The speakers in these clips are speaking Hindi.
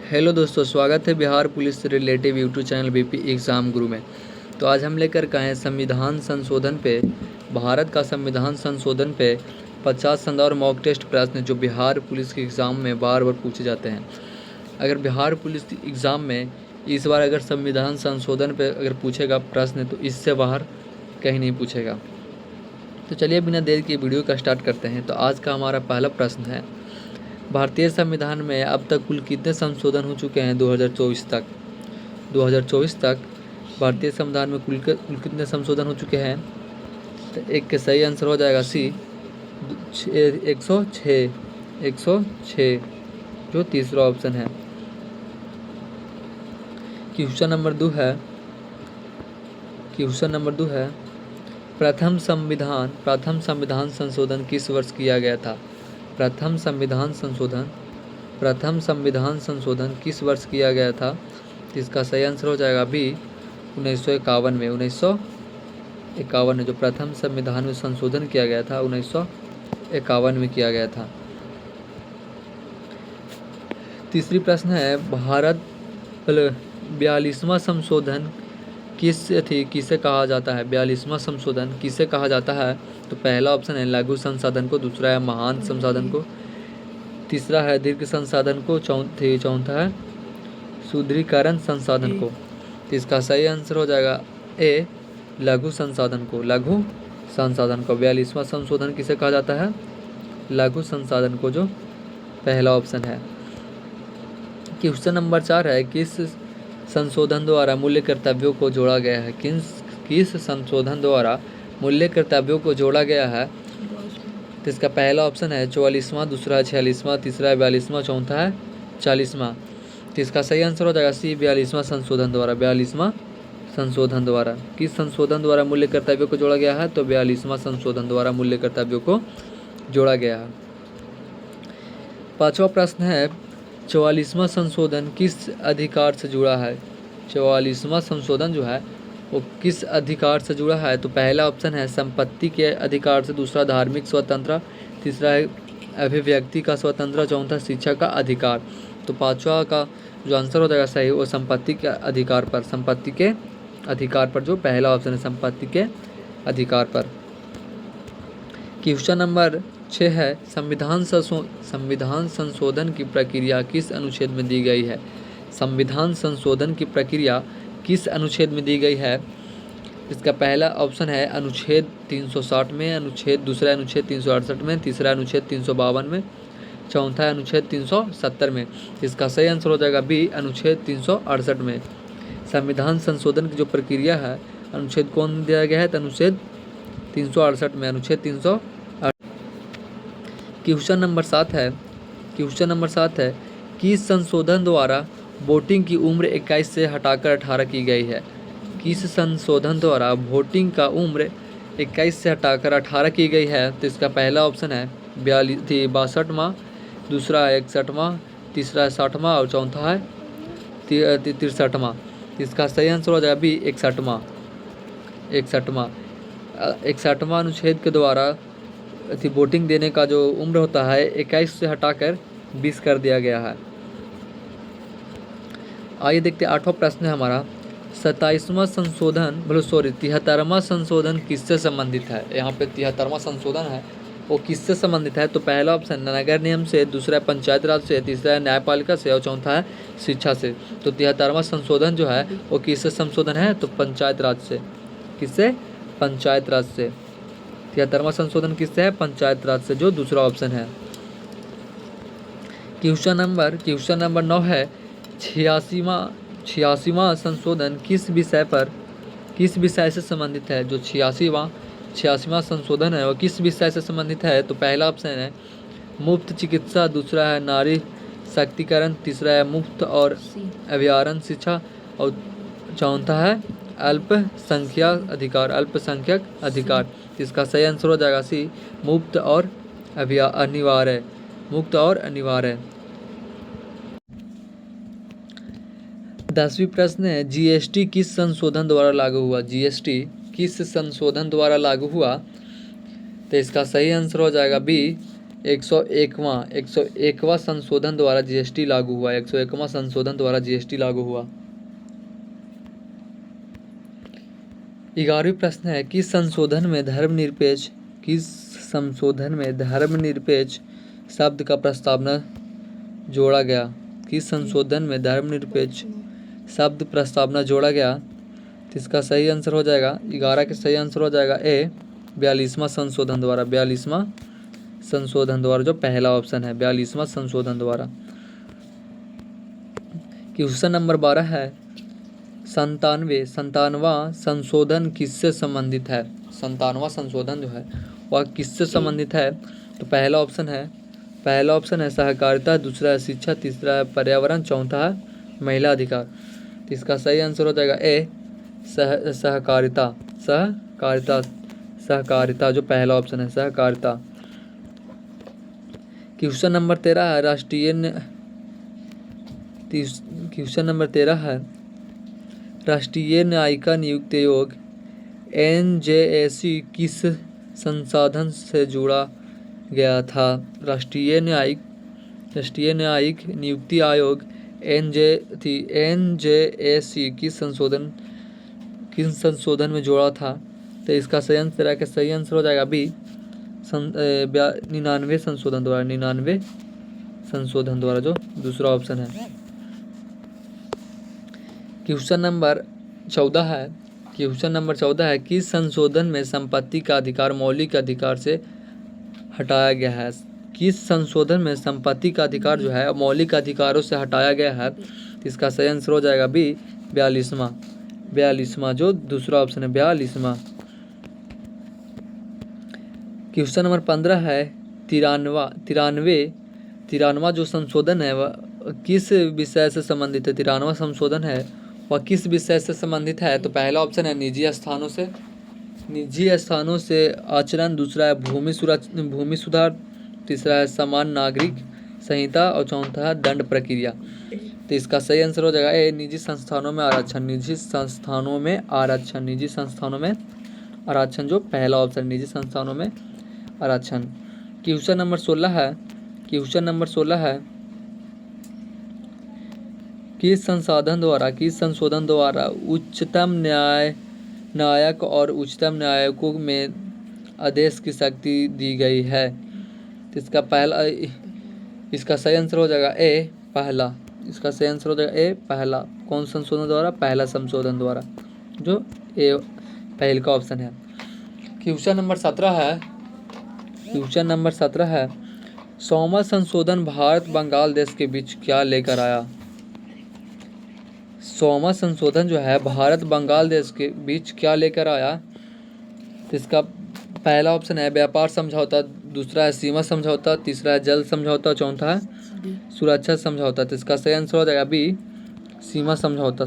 हेलो दोस्तों, स्वागत है बिहार पुलिस से relative YouTube channel BP exam गुरु में। तो आज हम लेकर के आए हैं संविधान संशोधन पे, भारत का संविधान संशोधन पे 50 शानदार मॉक टेस्ट प्रश्न जो बिहार पुलिस के एग्ज़ाम में बार बार पूछे जाते हैं। अगर बिहार पुलिस एग्ज़ाम में इस बार अगर संविधान संशोधन पे अगर पूछेगा प्रश्न तो इससे बाहर कहीं नहीं पूछेगा। तो चलिए बिना देर के वीडियो का स्टार्ट करते हैं। तो आज का हमारा पहला प्रश्न है, भारतीय संविधान में अब तक कुल कितने संशोधन हो चुके हैं 2024 तक भारतीय संविधान में कुल कितने संशोधन हो चुके हैं। तो एक के सही आंसर हो जाएगा सी 106 जो तीसरा ऑप्शन है। क्वेश्चन नंबर 2 है प्रथम संविधान संशोधन किस वर्ष किया गया था। प्रथम संविधान संशोधन किस वर्ष किया गया था। इसका सही आंसर हो जाएगा बी 1951 में। 1951 में जो प्रथम संविधान में संशोधन किया गया था 1951 में किया गया था। तीसरी प्रश्न है, भारत 42वां संशोधन किसे कहा जाता है। 42वां संशोधन किसे कहा जाता है। तो पहला ऑप्शन है लघु संसाधन को, दूसरा है महान संसाधन को, तीसरा है दीर्घ संसाधन को, चौथा है सुदृढ़ीकरण संसाधन को। तो इसका सही आंसर हो जाएगा ए लघु संसाधन को। 42वां संशोधन किसे कहा जाता है, लघु संसाधन को, जो पहला ऑप्शन है। क्वेश्चन नंबर 4 है, किस संशोधन द्वारा मूल्य कर्तव्यों को जोड़ा गया है। किस संशोधन द्वारा मूल्य कर्तव्यों को जोड़ा गया है। तो इसका पहला ऑप्शन है 44वां, दूसरा है 46वां, तीसरा है 42वां, चौथा है 40वां। तो इसका सही आंसर हो जाएगा सी 42वां संशोधन द्वारा। 42वां संशोधन द्वारा किस संशोधन द्वारा मूल्य कर्तव्यों को जोड़ा गया है। तो 42वां संशोधन द्वारा मूल्य कर्तव्यों को जोड़ा गया है। पांचवा प्रश्न है, 44वां संशोधन किस अधिकार से जुड़ा है। 44वां संशोधन जो है वो किस अधिकार से जुड़ा है। तो पहला ऑप्शन है संपत्ति के अधिकार से, दूसरा धार्मिक स्वतंत्रता, तीसरा है अभिव्यक्ति का स्वतंत्रता, चौथा शिक्षा का अधिकार। तो पांचवा का जो आंसर हो जाएगा सही वो संपत्ति के अधिकार पर, जो पहला ऑप्शन है संपत्ति के अधिकार पर। क्वेश्चन नंबर 6 है, संविधान संशोधन की प्रक्रिया किस अनुच्छेद में दी गई है। संविधान संशोधन की प्रक्रिया किस अनुच्छेद में दी गई है। इसका पहला ऑप्शन है अनुच्छेद 360 में, दूसरा अनुच्छेद 368 में, तीसरा अनुच्छेद 352 में, चौथा अनुच्छेद 370 में। इसका सही आंसर हो जाएगा बी अनुच्छेद 368 में। संविधान संशोधन की जो प्रक्रिया है अनुच्छेद कौन दिया गया है। तो अनुच्छेद 368 में, अनुच्छेद 368। क्वेश्चन नंबर 7 है, किस संशोधन द्वारा वोटिंग की उम्र 21 से हटाकर 18 की गई है। किस संशोधन द्वारा वोटिंग का उम्र 21 से हटाकर 18 की गई है। तो इसका पहला ऑप्शन है 62वां, दूसरा है 61वां, तीसरा है 60वां और चौथा है 63वां। इसका सही आंसर हो जाएगा बी 61वां अनुच्छेद के द्वारा वोटिंग देने का जो उम्र होता है 21 से हटाकर 20 कर दिया गया है। आइए देखते हैं 8वां प्रश्न है हमारा, 73वां संशोधन किससे संबंधित है। यहाँ पे 73वां संशोधन है वो किससे संबंधित है। तो पहला ऑप्शन नगर नियम से, दूसरा पंचायत राज से, तीसरा है न्यायपालिका से और चौथा है शिक्षा से। तो 73वां संशोधन जो है वो किससे संशोधन है। तो पंचायत राज से। किससे? पंचायत राज से। 73वां संशोधन किससे है। पंचायत राज से, जो दूसरा ऑप्शन है। क्वेश्चन नंबर 9 है, 86वां संशोधन किस विषय से संबंधित है। जो 86वां संशोधन है वो किस विषय से संबंधित है। तो पहला ऑप्शन है मुफ्त चिकित्सा, दूसरा है नारी शक्तिकरण, तीसरा है मुफ्त और अभ्यारण शिक्षा और चौथा है अल्पसंख्यक अधिकार। इसका सही आंसर हो जाएगा सी मुफ्त और अनिवार्य। 10वीं प्रश्न है, जीएसटी किस संशोधन द्वारा लागू हुआ। जीएसटी किस संशोधन द्वारा लागू हुआ। तो इसका सही आंसर हो जाएगा बी 101वां संशोधन द्वारा जीएसटी लागू हुआ। 101वां संशोधन द्वारा जीएसटी लागू हुआ। 11वीं प्रश्न है, किस संशोधन में धर्मनिरपेक्ष शब्द का प्रस्तावना जोड़ा गया? किस संशोधन में धर्मनिरपेक्ष शब्द प्रस्तावना जोड़ा गया? तो इसका सही आंसर हो जाएगा 11 के सही आंसर हो जाएगा ए 42वां संशोधन द्वारा। 42वां संशोधन द्वारा जो पहला ऑप्शन है 42वां संशोधन द्वारा। क्वेश्चन नंबर 12 है, 97वां संशोधन किससे संबंधित है? 97वां संशोधन जो है वह किससे संबंधित है? तो पहला ऑप्शन है सहकारिता, दूसरा है शिक्षा, तीसरा है पर्यावरण, चौथा है महिला अधिकार। तो इसका सही आंसर हो जाएगा ए सहकारिता जो पहला ऑप्शन है सहकारिता। क्वेश्चन नंबर 13 है, राष्ट्रीय न्यायिका नियुक्ति आयोग NJAC किस संसाधन से जुड़ा गया था? राष्ट्रीय न्यायिक नियुक्ति आयोग NJAC किस संशोधन में जोड़ा था? तो इसका सही आंसर हो जाएगा बी 99 संशोधन द्वारा। 99 संशोधन द्वारा जो दूसरा ऑप्शन है। क्वेश्चन नंबर 14 है, किस संशोधन में संपत्ति का अधिकार मौलिक अधिकार से हटाया गया है? किस संशोधन में संपत्ति का अधिकार जो है मौलिक अधिकारों से हटाया गया है? तो इसका सही आंसर हो जाएगा बी 42वां जो दूसरा ऑप्शन है 42वां। क्वेश्चन नंबर 15 है, 93वां जो संशोधन है वह किस विषय से संबंधित है? 93वां संशोधन है वह किस विषय से संबंधित है? तो पहला ऑप्शन है निजी स्थानों से आचरण, दूसरा है भूमि सुधार, तीसरा है समान नागरिक संहिता और चौथा है दंड प्रक्रिया। तो इसका सही आंसर हो जाएगा ए निजी संस्थानों में आरक्षण जो पहला ऑप्शन निजी संस्थानों में आरक्षण। क्वेश्चन नंबर 16 है, किस संशोधन द्वारा उच्चतम न्यायिक और उच्चतम न्यायालयों में आदेश की शक्ति दी गई है? तो इसका सही आंसर हो जाएगा ए पहला। कौन संशोधन द्वारा? पहला संशोधन द्वारा जो ए पहल का ऑप्शन है। क्वेश्चन नंबर 17 है, 100वां संशोधन भारत बंगाल देश के बीच क्या लेकर आया? 100वां संशोधन जो है भारत बंगाल देश के बीच क्या लेकर आया? तो इसका पहला ऑप्शन है व्यापार समझौता, दूसरा है सीमा समझौता, तीसरा है जल समझौता, चौथा है सुरक्षा समझौता। तो इसका सही आंसर हो जाएगा बी सीमा समझौता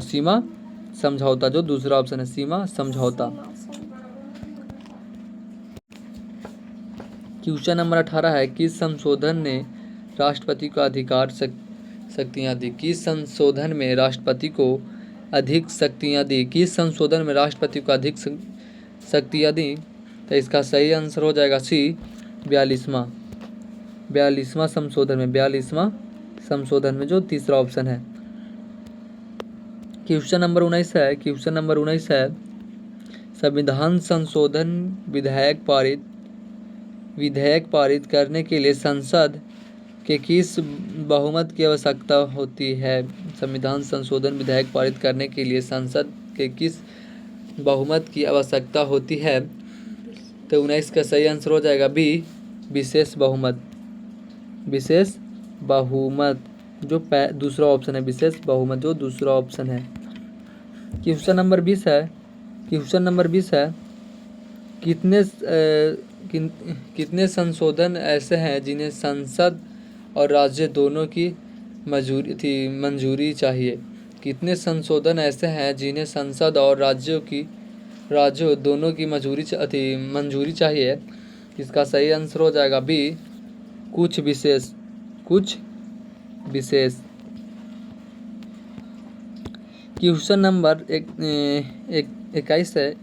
जो दूसरा ऑप्शन है सीमा समझौता। क्वेश्चन नंबर 18 है, किस संशोधन ने राष्ट्रपति को अधिकार शक्तियाँ दी? किस संशोधन में राष्ट्रपति को अधिक शक्तियाँ दी? तो इसका सही आंसर हो जाएगा सी 42वां संशोधन में जो तीसरा ऑप्शन है। क्वेश्चन नंबर 19 है, संविधान संशोधन विधेयक पारित करने के लिए संसद के किस बहुमत की आवश्यकता होती है? संविधान संशोधन विधेयक पारित करने के लिए संसद के किस बहुमत की आवश्यकता होती है? तो 19 का सही आंसर हो जाएगा बी विशेष बहुमत जो दूसरा ऑप्शन है विशेष बहुमत जो दूसरा ऑप्शन है। क्वेश्चन नंबर 20 है, कितने संशोधन ऐसे हैं जिन्हें संसद और राज्य दोनों की मंजूरी चाहिए? कितने संशोधन ऐसे हैं जिन्हें संसद और राज्यों दोनों की मंजूरी चाहिए? इसका सही आंसर हो जाएगा बी कुछ विशेष। क्वेश्चन नंबर 21 है,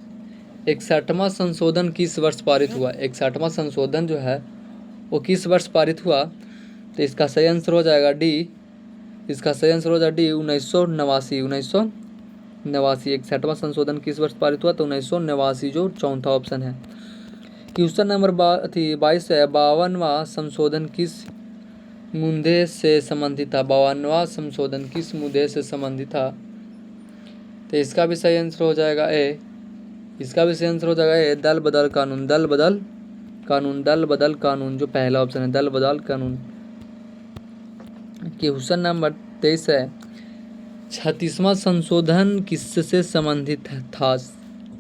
61वां संशोधन किस वर्ष पारित हुआ? 61वां संशोधन जो है वो किस वर्ष पारित हुआ? तो इसका सही आंसर हो जाएगा डी। इसका सही आंसर हो जाएगा डी 1989। 1989 61वां संशोधन किस वर्ष पारित हुआ? तो 1989 जो चौथा ऑप्शन है। क्वेश्चन नंबर 22 है, 52वां संशोधन किस मुद्दे से संबंधित था? 52वां संशोधन किस मुद्दे से संबंधित था? तो इसका भी सही आंसर हो जाएगा ए। इसका भी सही आंसर हो जाएगा ए, दल बदल कानून। दल बदल कानून, दल बदल कानून जो पहला ऑप्शन है, दल बदल कानून। क्वेश्चन नंबर 23 है, 36वां संशोधन किससे संबंधित था?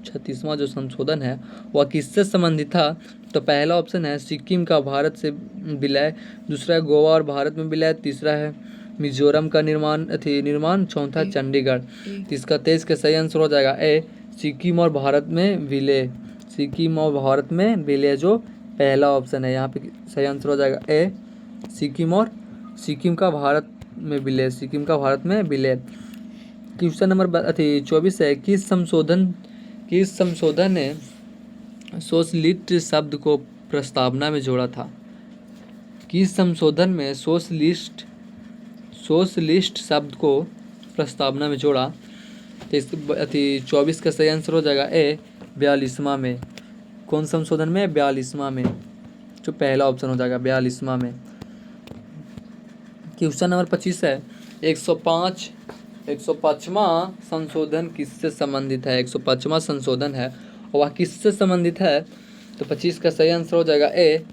36वां जो संशोधन है वह किससे संबंधित था? तो पहला ऑप्शन है सिक्किम का भारत से विलय, दूसरा है गोवा और भारत में विलय, तीसरा है मिजोरम का निर्माण, चौथा चंडीगढ़। इसका 23 का सही आंसर हो जाएगा ए, सिक्किम और भारत में विलय। सिक्किम और भारत में विलय जो पहला ऑप्शन है, यहाँ पे सही आंसर हो जाएगा ए, सिक्किम का भारत में विलय, सिक्किम का भारत में विलय। क्वेश्चन नंबर 24 है, किस संशोधन ने सोशलिस्ट शब्द को प्रस्तावना में जोड़ा था? किस संशोधन में सोशलिस्ट शब्द को प्रस्तावना में जोड़ा? तो इस 24 का सही आंसर हो जाएगा ए, 42वां में। कौन संशोधन में? 42वां में, जो पहला ऑप्शन हो जाएगा 42वां में। क्वेश्चन नंबर 25 है, 105वां संशोधन किससे संबंधित है? 105वां संशोधन है और वह किससे संबंधित है? तो 25 का सही आंसर हो जाएगा ए,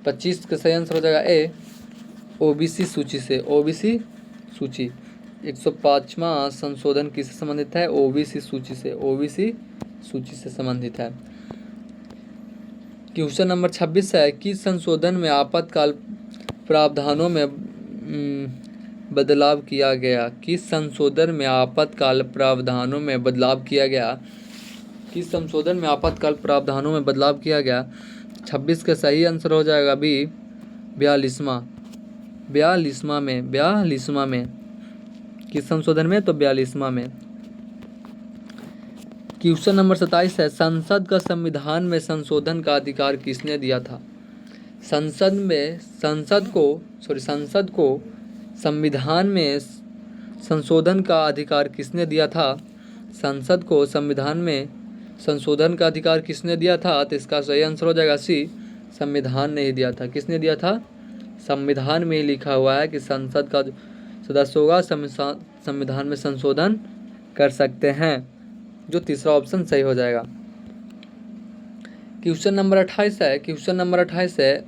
25 का सही आंसर हो जाएगा ए, ओबीसी सूची से। ओबीसी सूची, 105वां संशोधन किससे संबंधित है? ओबीसी सूची से। ओबीसी सूची से संबंधित है। क्वेश्चन नंबर 26 है, किस संशोधन में आपातकाल प्रावधानों में बदलाव किया गया? किस संशोधन में आपातकाल प्रावधानों में बदलाव किया गया? किस संशोधन में आपातकाल प्रावधानों में बदलाव किया गया? 26 का सही आंसर हो जाएगा बी, 42वां में। किस संशोधन में? तो 42वां में। क्वेश्चन नंबर 27 है, संसद में संशोधन का अधिकार किसने दिया था? संसद को संविधान में संशोधन का अधिकार किसने दिया था? संसद को संविधान में संशोधन का अधिकार किसने दिया था? तो इसका सही आंसर हो जाएगा सी, संविधान ने ही दिया था। किसने दिया था? संविधान में ही लिखा हुआ है कि संसद का जो सदस्य होगा संविधान में संशोधन कर सकते हैं, जो तीसरा ऑप्शन सही हो जाएगा। क्वेश्चन नंबर 28 है,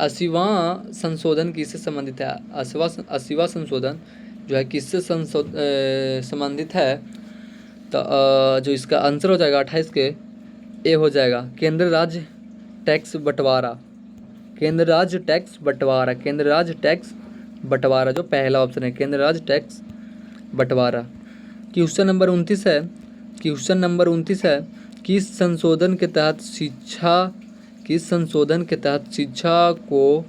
80वां संशोधन किससे संबंधित है? 80वां संशोधन जो है किससे संबंधित है? तो जो इसका आंसर हो जाएगा 28 के ए हो जाएगा, केंद्र राज्य टैक्स बंटवारा जो पहला ऑप्शन है, केंद्र राज्य टैक्स बंटवारा। क्वेश्चन नंबर 29 है, किस संशोधन के तहत शिक्षा को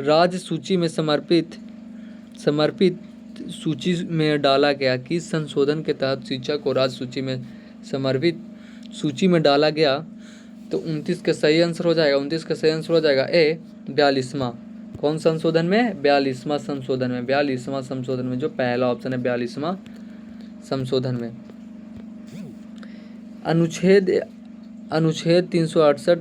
राज्य सूची में समर्पित सूची में डाला गया? किस संशोधन के तहत शिक्षा को राज्य सूची में समर्पित सूची में डाला गया? तो 29 का सही आंसर हो जाएगा, 29 का सही आंसर हो जाएगा ए, 42वां। कौन संशोधन में? 42वां संशोधन में। 42वां संशोधन में जो पहला ऑप्शन है 42वां संशोधन में। अनुच्छेद 368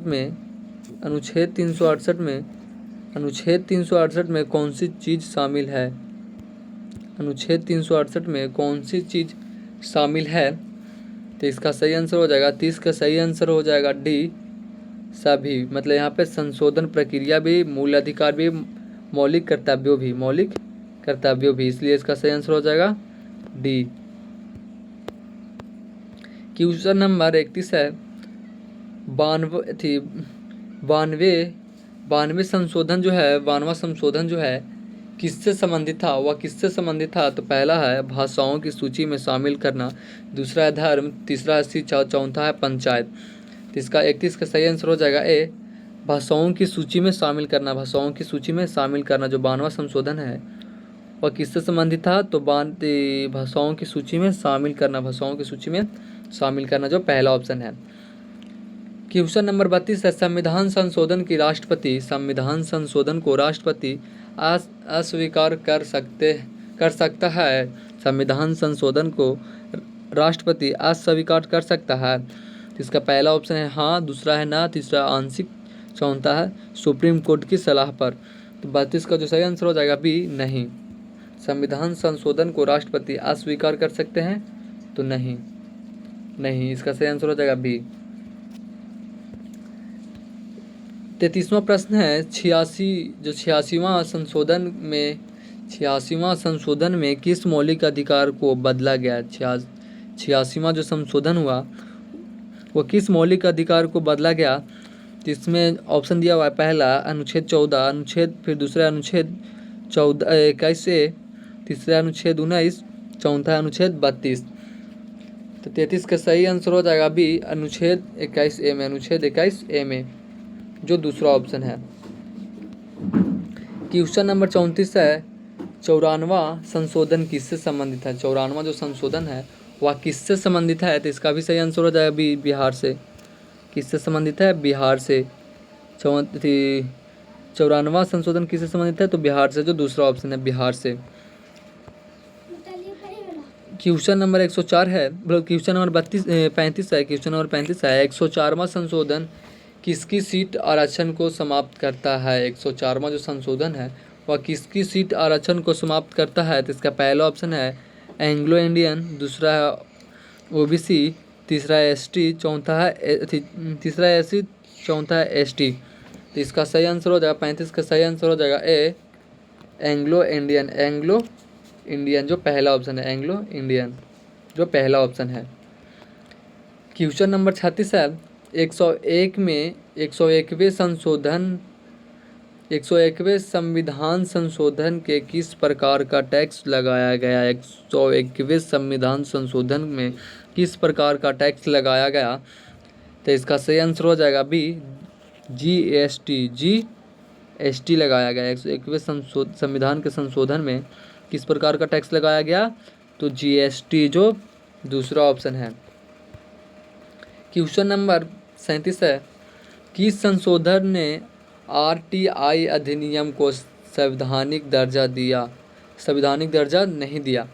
में कौन सी चीज़ शामिल है? अनुच्छेद 368 में कौन सी चीज़ शामिल है? तो इसका सही आंसर हो जाएगा 30 का सही आंसर हो जाएगा डी, सभी। मतलब यहाँ पे संशोधन प्रक्रिया भी, मूल अधिकार भी, मौलिक कर्तव्यों भी, इसलिए इसका सही आंसर हो जाएगा डी। क्वेश्चन नंबर 31 है, 92वां संशोधन जो है किससे संबंधित था? वह किससे संबंधित था? तो पहला है भाषाओं की सूची में शामिल करना, दूसरा है धर्म, तीसरा है शिक्षा, चौथा है पंचायत। तो इसका 31 का सही आंसर हो जाएगा ए, भाषाओं की सूची में शामिल करना। भाषाओं की सूची में शामिल करना जो 92वां संशोधन है वह किससे संबंधित था? तो भाषाओं की सूची में शामिल करना, भाषाओं की सूची में शामिल करना जो पहला ऑप्शन है। क्वेश्चन नंबर 32 है, संविधान संशोधन की राष्ट्रपति संविधान संशोधन को राष्ट्रपति अस्वीकार कर सकता है। संविधान संशोधन को राष्ट्रपति अस्वीकार कर सकता है। तो इसका पहला ऑप्शन है हाँ, दूसरा है ना, तीसरा आंशिक, चौथा है सुप्रीम कोर्ट की सलाह पर। तो 32 का जो सही आंसर हो जाएगा बी, नहीं। संविधान संशोधन को राष्ट्रपति अस्वीकार कर सकते हैं, तो नहीं, इसका सही आंसर हो जाएगा बी। 33वां प्रश्न है, 86वां संशोधन में किस मौलिक अधिकार को बदला गया? 86वां जो संशोधन हुआ वो किस मौलिक अधिकार को बदला गया? तो इसमें ऑप्शन दिया हुआ है, पहला अनुच्छेद 14, फिर दूसरा अनुच्छेद 21 से, तीसरा अनुच्छेद 19, चौथा अनुच्छेद 32। तो 33 का सही आंसर हो जाएगा बी, अनुच्छेद 21A में, अनुच्छेद 21A में, जो दूसरा ऑप्शन है। क्वेश्चन नंबर 34 है, 94वां संशोधन किससे संबंधित है? 94वां जो संशोधन है वह किससे संबंधित है? तो इसका भी सही आंसर हो जाएगा बी, बिहार से। किससे संबंधित है? बिहार से। 94वां संशोधन किससे संबंधित है? तो बिहार से, जो दूसरा ऑप्शन है, बिहार से। क्वेश्चन नंबर 104 है, क्वेश्चन नंबर 35 है। क्वेश्चन नंबर 35 है, 104वां संशोधन किसकी सीट आरक्षण को समाप्त करता है? 104वां जो संशोधन है वह किसकी सीट आरक्षण को समाप्त करता है? तो इसका पहला ऑप्शन है एंग्लो इंडियन, दूसरा है ओबीसी, तीसरा है एसटी, चौथा है एसटी। तो इसका सही आंसर हो जाएगा 35 का सही आंसर हो जाएगा ए, एंग्लो इंडियन जो पहला ऑप्शन है, एंग्लो इंडियन जो पहला ऑप्शन है। क्वेश्चन नंबर 36 है, 101वें संविधान संशोधन के किस प्रकार का टैक्स लगाया गया? 101वें संविधान संशोधन में किस प्रकार का टैक्स लगाया गया? तो इसका सही आंसर हो जाएगा बी, जीएसटी लगाया गया। 101वें संविधान के संशोधन में किस प्रकार का टैक्स लगाया गया? तो जीएसटी, जो दूसरा ऑप्शन है। क्वेश्चन नंबर 37 है, किस संशोधन ने आरटीआई अधिनियम को संवैधानिक दर्जा नहीं दिया?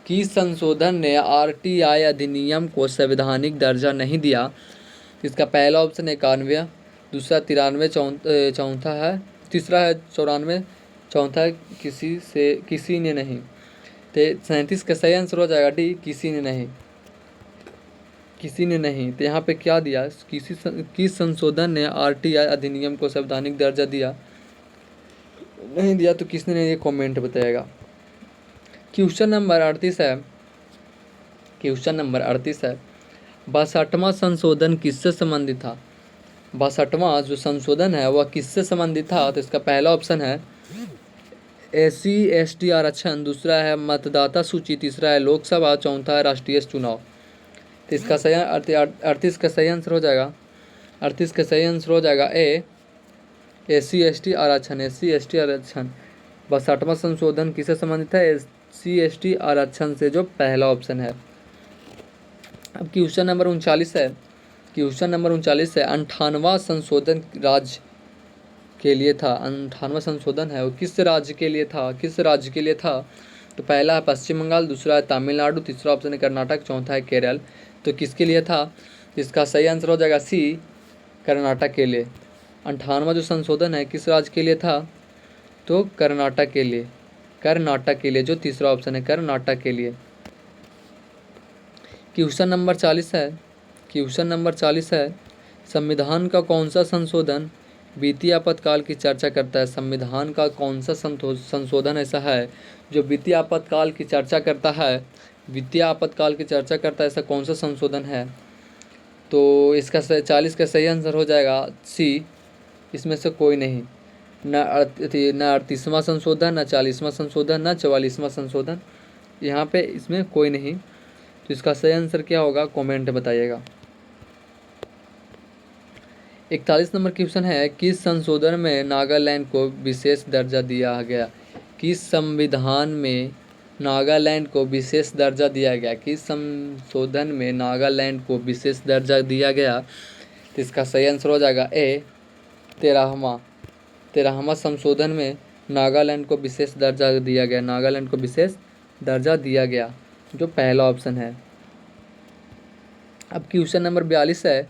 किस संशोधन ने आरटीआई अधिनियम को संवैधानिक दर्जा नहीं दिया? इसका पहला ऑप्शन है 91, दूसरा 93, चौथा है, तीसरा है 94, चौथा है किसी ने नहीं। तो 37 का सही आंसर हो जाएगा डी, किसी ने नहीं। तो यहाँ पे क्या दिया, किस संशोधन ने आरटीआई अधिनियम को संवैधानिक दर्जा दिया, नहीं दिया, तो किसने ने ये कमेंट बताएगा। क्वेश्चन नंबर 38 है, 62वां संशोधन किससे संबंधित था? 62वां जो संशोधन है वह किससे संबंधित था? तो इसका पहला ऑप्शन है SC/ST आरक्षण, दूसरा है मतदाता सूची, तीसरा है लोकसभा, चौथा है राष्ट्रीय चुनाव। तो इसका सही 38 का सही आंसर हो जाएगा, 38 का सही आंसर हो जाएगा ए, SC/ST आरक्षण। 62वां संशोधन किससे संबंधित है? SC/ST आरक्षण से, जो पहला ऑप्शन है। अब क्वेश्चन नंबर 39 है, 58वां संशोधन राज्य के लिए था। 58वां संशोधन है वो किस राज्य के लिए था? तो पहला है पश्चिम बंगाल, दूसरा है तमिलनाडु, तीसरा ऑप्शन है कर्नाटक, चौथा है केरल। तो किसके लिए था? इसका सही आंसर हो जाएगा सी, कर्नाटक के लिए। 58वां जो संशोधन है किस राज्य के लिए था? तो कर्नाटक के लिए, जो तीसरा ऑप्शन है, कर्नाटक के लिए। क्वेश्चन नंबर 40 है, संविधान का कौन सा संशोधन वित्तीय आपातकाल की चर्चा करता है? संविधान का कौन सा संशोधन ऐसा है जो वित्तीय आपातकाल की चर्चा करता है? ऐसा कौन सा संशोधन है? तो इसका 40 का सही आंसर हो जाएगा सी, इसमें से कोई नहीं, न 38वां संशोधन, न 40वां संशोधन, न 44वां संशोधन, यहाँ पे इसमें कोई नहीं। तो इसका सही आंसर क्या होगा, कमेंट बताइएगा। 41 नंबर क्वेश्चन है, किस संशोधन में नागालैंड को विशेष दर्जा दिया गया? किस संविधान में नागालैंड को विशेष दर्जा दिया गया? किस संशोधन में नागालैंड को विशेष दर्जा दिया गया? तो इसका सही आंसर हो जाएगा ए 13वां संशोधन में नागालैंड को विशेष दर्जा दिया गया, नागालैंड को विशेष दर्जा दिया गया, जो पहला ऑप्शन है। अब क्वेश्चन नंबर 42 है,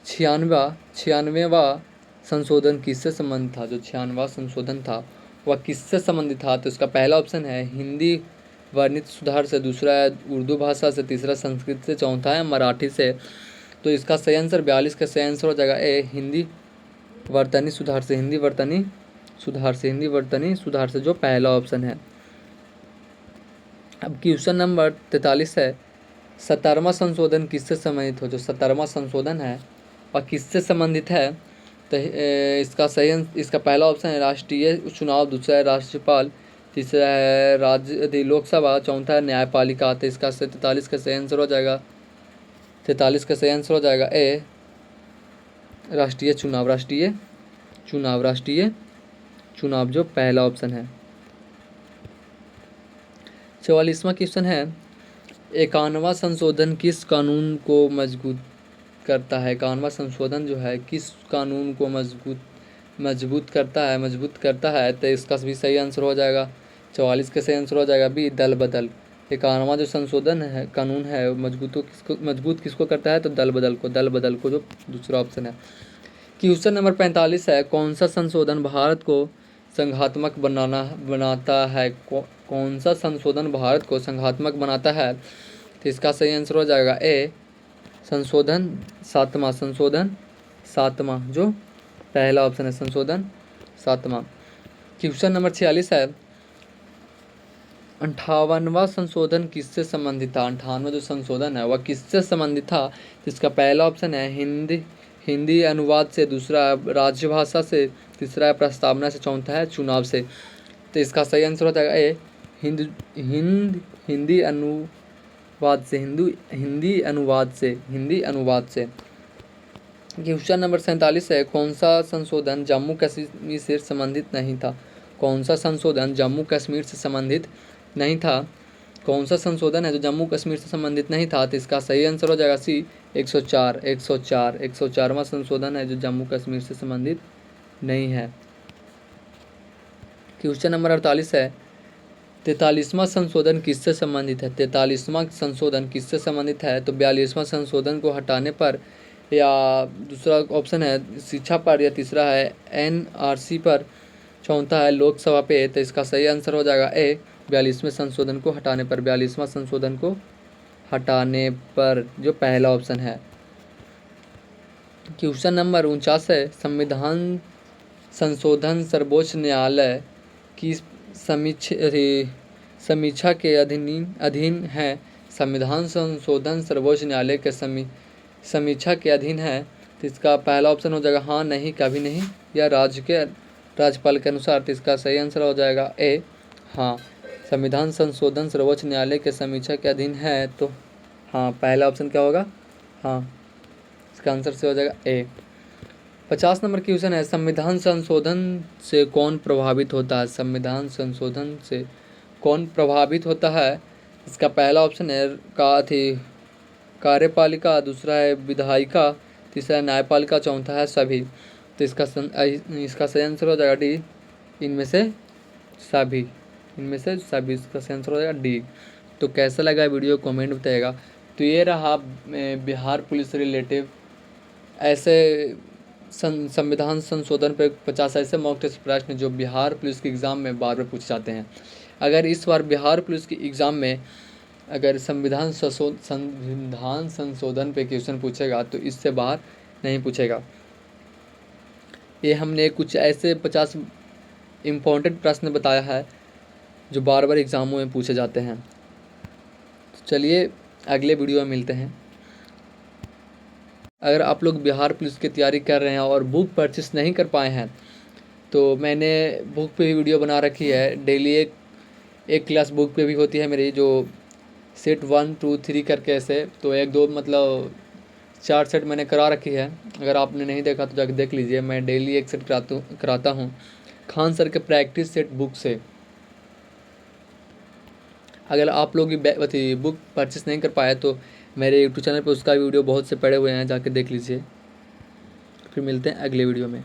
96वां संशोधन किससे संबंधित था? जो 96वां संशोधन था वह किससे संबंधित था? तो इसका पहला ऑप्शन है हिंदी वर्णित सुधार से, दूसरा है उर्दू भाषा से, तीसरा संस्कृत से, चौथा है मराठी से। तो इसका सही आंसर 42 का सही आंसर हो जाएगा ए हिंदी वर्तनी सुधार से, हिंदी वर्तनी सुधार से, जो पहला ऑप्शन है। अब क्वेश्चन नंबर 43 है, 17वां संशोधन किससे संबंधित हो? जो 17वां संशोधन है वह किससे संबंधित है? तो इसका पहला ऑप्शन है राष्ट्रीय चुनाव, दूसरा है राज्यपाल, तीसरा है राज्य लोकसभा, चौथा है न्यायपालिका। तो इसका 43 का सही आंसर हो जाएगा, 43 का सही आंसर हो जाएगा ए राष्ट्रीय चुनाव, जो पहला ऑप्शन है। 44वां क्वेश्चन है, 51वां संशोधन किस कानून को मजबूत करता है? 51वां संशोधन जो है किस कानून को मजबूत करता है? तो इसका भी सही आंसर हो जाएगा, 44 का सही आंसर हो जाएगा बी दल बदल। 51वां जो संशोधन है कानून है मजबूत किसको करता है? तो दल बदल को, जो दूसरा ऑप्शन है। क्वेश्चन नंबर 45 है, कौन सा संशोधन भारत को संघात्मक बनाता है? कौन सा संशोधन भारत को संघात्मक बनाता है? तो इसका सही आंसर हो जाएगा ए संशोधन सातवां, जो पहला ऑप्शन है, संशोधन 7वां। क्वेश्चन नंबर 46 है, 58वां संशोधन किससे संबंधित था? 58वां जो संशोधन है वह किससे संबंधित था? तो इसका पहला ऑप्शन है हिंदी अनुवाद से, दूसरा राजभाषा से, तीसरा है प्रस्तावना से, चौथा है चुनाव से। तो इसका सही आंसर हो जाएगा ए हिंदी अनुवाद से। क्वेश्चन नंबर 47 है, कौन सा संशोधन जम्मू कश्मीर से संबंधित नहीं था? कौन सा संशोधन जम्मू कश्मीर से संबंधित नहीं था? कौन सा संशोधन है जो जम्मू कश्मीर से संबंधित नहीं था? तो इसका सही आंसर हो जाएगा सी 104वां संशोधन है जो जम्मू कश्मीर से संबंधित नहीं है। क्वेश्चन नंबर 48 है, 43वां संशोधन किससे संबंधित है? 43वां संशोधन किससे संबंधित है? तो 42वां संशोधन को हटाने पर, या दूसरा ऑप्शन है शिक्षा पर, या तीसरा है एनआरसी पर, चौथा है लोकसभा पे। तो इसका सही आंसर हो जाएगा ए 42वें संशोधन को हटाने पर, 42वां संशोधन को हटाने पर, जो पहला ऑप्शन है। क्वेश्चन नंबर 49 है, संविधान संशोधन सर्वोच्च न्यायालय की समीक्षा के अधीन है। संविधान संशोधन सर्वोच्च न्यायालय के समीक्षा के अधीन है। तो इसका पहला ऑप्शन हो जाएगा हाँ, नहीं, कभी नहीं, या राज्यपाल के अनुसार। तो इसका सही आंसर हो जाएगा ए हाँ, संविधान संशोधन सर्वोच्च न्यायालय के समीक्षा के अधीन है। तो हाँ, पहला ऑप्शन क्या होगा? हाँ, इसका आंसर से हो जाएगा ए। 50 नंबर क्वेश्चन है, संविधान संशोधन से कौन प्रभावित होता है? संविधान संशोधन से कौन प्रभावित होता है? इसका पहला ऑप्शन है कार्यपालिका, दूसरा है विधायिका, तीसरा है न्यायपालिका, चौथा है सभी। तो इसका सही आंसर हो जाएगा डी, इनमें से सभी। इसका सही आंसर हो जाएगा डी। तो कैसा लगा वीडियो कमेंट बताइएगा। तो ये रहा बिहार पुलिस से रिलेटिव ऐसे संविधान संशोधन पे 50 ऐसे मॉक टेस्ट प्रश्न जो बिहार पुलिस के एग्ज़ाम में बार बार पूछे जाते हैं। अगर इस बार बिहार पुलिस की एग्ज़ाम में अगर संविधान संशोधन पे क्वेश्चन पूछेगा तो इससे बाहर नहीं पूछेगा। ये हमने कुछ ऐसे 50 इम्पोर्टेंट प्रश्न बताया है जो बार बार एग्ज़ामों में पूछे जाते हैं। तो चलिए अगले वीडियो में मिलते हैं। अगर आप लोग बिहार पुलिस की तैयारी कर रहे हैं और बुक परचेस नहीं कर पाए हैं तो मैंने बुक पे भी वीडियो बना रखी है। डेली एक क्लास बुक पे भी होती है मेरी, जो सेट 1, 2, 3 करके ऐसे, तो 1, 2 मतलब 4 सेट मैंने करा रखी है। अगर आपने नहीं देखा तो जाकर देख लीजिए। मैं डेली एक सेट कराता हूँ खान सर के प्रैक्टिस सेट बुक से। अगर आप लोग बुक परचेस नहीं कर पाए तो मेरे यूट्यूब चैनल पर उसका वीडियो बहुत से पड़े हुए हैं, जाके देख लीजिए। फिर मिलते हैं अगले वीडियो में।